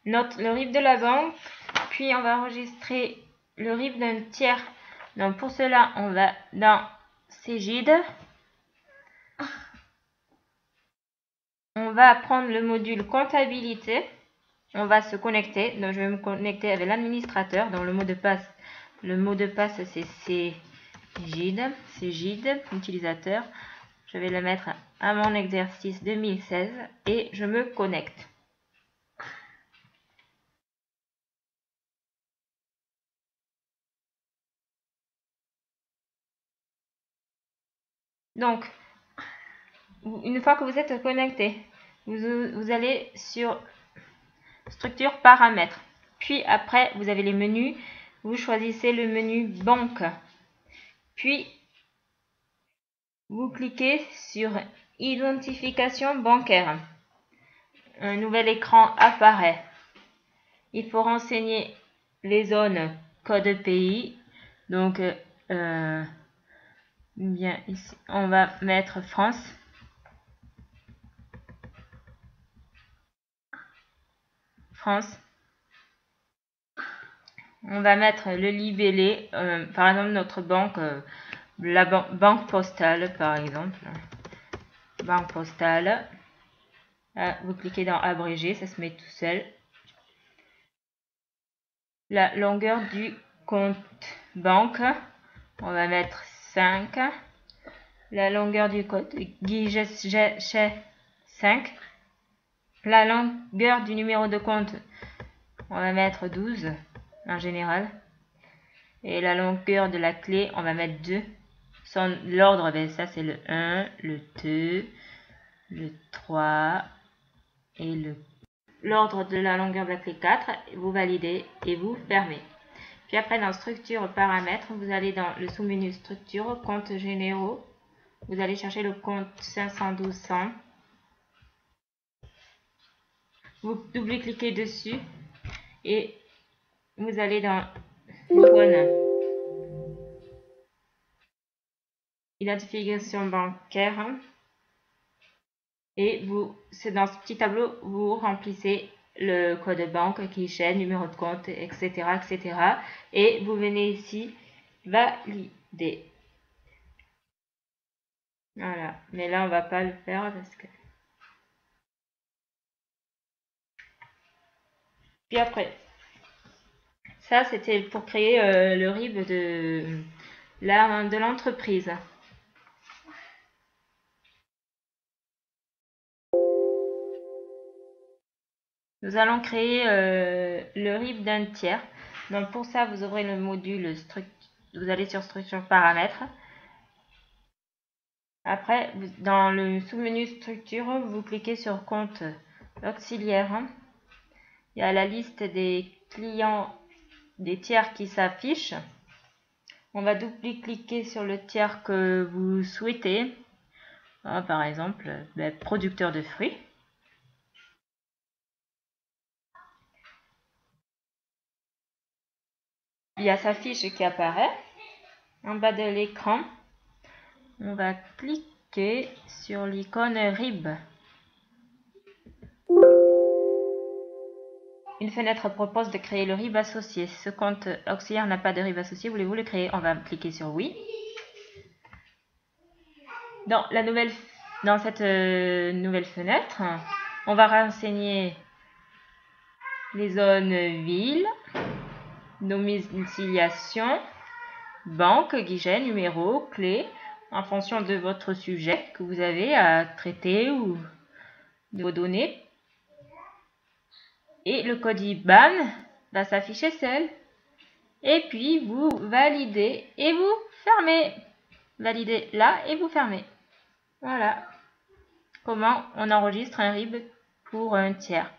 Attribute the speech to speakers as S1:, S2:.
S1: le RIB de la banque, puis on va enregistrer le RIB d'un tiers. Donc pour cela, on va dans Cegid. On va prendre le module comptabilité. On va se connecter. Donc je vais me connecter avec l'administrateur. Donc le mot de passe c'est Cegid, utilisateur. Je vais le mettre à mon exercice 2016 et je me connecte. Donc, une fois que vous êtes connecté, vous allez sur structure paramètres. Puis après, vous avez les menus. Vous choisissez le menu banque. Puis, vous cliquez sur identification bancaire. Un nouvel écran apparaît. Il faut renseigner les zones code pays. Donc, bien ici, on va mettre France. On va mettre le libellé, par exemple notre banque, la banque postale par exemple. Banque postale. Vous cliquez dans abrégé, ça se met tout seul. La longueur du compte banque, on va mettre 5. La longueur du compte guichet 5. La longueur du numéro de compte, on va mettre 12 en général. Et la longueur de la clé, on va mettre 2. L'ordre, ben ça c'est le 1, le 2, le 3 et l'ordre de la longueur de la clé 4. Vous validez et vous fermez. Puis après dans structure paramètres, vous allez dans le sous-menu structure, comptes généraux. Vous allez chercher le compte 512-100. Vous double-cliquez dessus et vous allez dans l'icône identification bancaire et c'est dans ce petit tableau, vous remplissez le code banque, guichet, numéro de compte, etc., etc. Et vous venez ici valider. Voilà, mais là on va pas le faire parce que. Puis après, ça c'était pour créer le RIB de l'entreprise. Nous allons créer le RIB d'un tiers. Donc pour ça, vous ouvrez le module vous allez sur structure paramètres. Après, dans le sous-menu structure, vous cliquez sur compte auxiliaire. Il y a la liste des clients des tiers qui s'affiche. On va double-cliquer sur le tiers que vous souhaitez. Par exemple, producteur de fruits. Il y a sa fiche qui apparaît en bas de l'écran. On va cliquer sur l'icône RIB. Une fenêtre propose de créer le RIB associé. Ce compte auxiliaire n'a pas de RIB associé. Voulez-vous le créer? On va cliquer sur oui. Dans cette nouvelle fenêtre, on va renseigner les zones villes, domiciliation, banque, guichet, numéro, clé, en fonction de votre sujet que vous avez à traiter ou de vos données. Et le code IBAN va s'afficher seul. Et puis vous validez et vous fermez. Validez là et vous fermez. Voilà comment on enregistre un RIB pour un tiers.